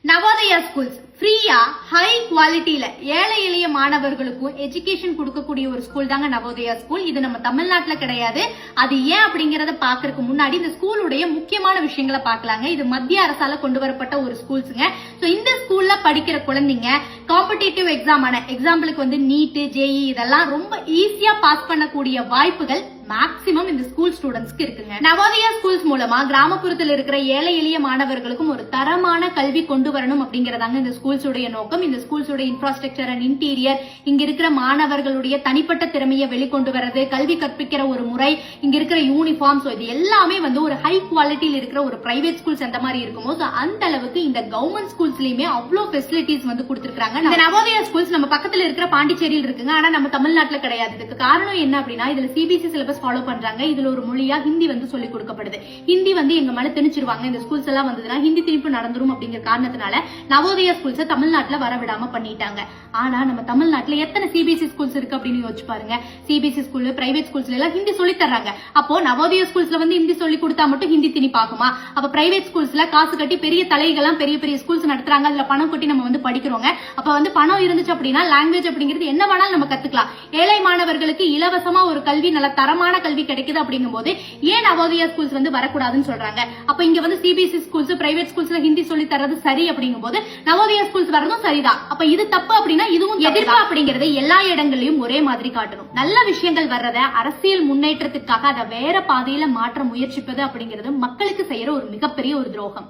Navodaya schools ஃப்ரீயா high குவாலிட்டியில ஏழை எளிய மாணவர்களுக்கும் எஜுகேஷன் கொடுக்கக்கூடிய ஒரு ஸ்கூல் தாங்க நவோதயா ஸ்கூல். இது நம்ம தமிழ்நாட்டுல கிடையாது. அது ஏன் அப்படிங்கறத பாக்குறதுக்கு முன்னாடி இந்த ஸ்கூலுடைய முக்கியமான விஷயங்களை பாக்கலாங்க. இது மத்திய அரசால கொண்டு வரப்பட்ட ஒரு ஸ்கூல்ஸுங்க. இந்த ஸ்கூல்ல படிக்கிற குழந்தைங்க காம்படிட்டிவ் எக்ஸாம்பிளுக்கு நீட், ஜேஇ இதெல்லாம் ரொம்ப ஈஸியா பாஸ் பண்ணக்கூடிய வாய்ப்புகள் மேக்சிமம் இந்த ஸ்கூல் ஸ்டூடெண்ட்ஸ்க்கு இருக்குங்க. நவோதயா ஸ்கூல்ஸ் மூலமா கிராமப்புறத்தில் இருக்கிற ஏழை எளிய மாணவர்களுக்கும் ஒரு தரமான கல்வி கொண்டு வரணும் அப்படிங்கறதாங்க இந்த ஸ்கூல்ஸ் உடைய நோக்கம். இந்த ஸ்கூல்ஸ் உடைய இன்ஃப்ராஸ்ட்ரக்சர் அண்ட் இன்டீரியர், இங்க இருக்கிற மாணவர்களுடைய தனிப்பட்ட திறமையை வெளிக்கொண்டு வரது, கல்வி கற்பிக்கிற ஒரு முறை, இங்க இருக்கிற யூனிஃபார்ம், இது எல்லாமே ஒரு ஹை குவாலிட்டியில் இருக்கிற ஒரு பிரைவேட் ஸ்கூல்ஸ் அந்த மாதிரி இருக்குமோ அந்த அளவுக்கு இந்த கவர்மெண்ட் ஸ்கூல்ஸ்லயுமே அவ்வளவு ஃபெசிலிட்டிஸ் கொடுத்திருக்காங்க. இந்த நவோதயா ஸ்கூல்ஸ் நம்ம பக்கத்துல இருக்கிற பாண்டிச்சேரியில் இருக்குங்க. ஆனா நம்ம தமிழ்நாட்டுல கிடையாது. இதுக்கு காரணம் என்ன அப்படின்னா இதுல சிபிஎஸ்இ சிலபஸ் ஃபாலோ பண்றாங்க. இதுல ஒரு மொழியா ஹிந்தி சொல்லி கொடுக்கப்படுது. ஹிந்தி எங்க மேல திணிச்சிருவாங்க. இந்த ஸ்கூல்ஸ் எல்லாம் வந்ததுன்னா ஹிந்தி திணிப்பு நடந்துரும் அப்படிங்கிற காரணத்தினால நவோதயா ஸ்கூல்ஸ் தமிழ்நாட்டுல வரவிடாம பண்ணிட்டாங்க. ஆனா நம்ம தமிழ்நாட்டுல எத்தனை சிபிஎஸ்இ ஸ்கூல்ஸ் இருக்கு அப்படின்னு யோசிச்சு பாருங்க. சிபிஎஸ்இ ஸ்கூல், பிரைவேட் ஸ்கூல்ஸ்ல எல்லாம் ஹிந்தி சொல்லி தர்றாங்க. அப்போ நவோதயா ஸ்கூல்ஸ்ல ஹிந்தி சொல்லி கொடுத்தா மட்டும் ஹிந்தி திணிப்பாகுமா? அப்ப பிரைவேட் ஸ்கூல்ஸ்ல காசு கட்டி பெரிய தலைகள்லாம் பெரிய பெரிய ஸ்கூல்ஸ் நடத்துறாங்க. அதுல பணம் கொட்டி நம்ம படிக்கிறோங்க. அப்ப பணம் இருந்துச்சு அப்படின்னா லாங்குவேஜ் அப்படிங்கிறது என்ன வேணாலும் நம்ம கத்துக்கலாம். ஏழை மாணவர்களுக்கு இலவசமா ஒரு கல்வி, நல்ல தரமான கல்வி கிடைக்குது அப்படிங்கும் போது ஏன் நவோதயா ஸ்கூல்ஸ் வரக்கூடாதுன்னு சொல்றாங்க. அப்ப இங்க சிபிஎஸ்இ ஸ்கூல்ஸ், பிரைவேட் ஸ்கூல்ஸ்ல ஹிந்தி சொல்லி தரது சரி அப்படிங்கும் போது நவோதயா ஸ்கூல்ஸ் வரதும் சரிதான். அப்ப இது தப்பு அப்படின்னா இதுவும் எதிர்ப்பு அப்படிங்கறது எல்லா இடங்களையும் ஒரே மாதிரி காட்டணும். நல்ல விஷயங்கள் வர்றத அரசியல் முன்னேற்றத்துக்காக அதை வேற பாதையில மாற்ற முயற்சிப்பது அப்படிங்கிறது மக்களுக்கு செய்யற ஒரு மிகப்பெரிய ஒரு துரோகம்.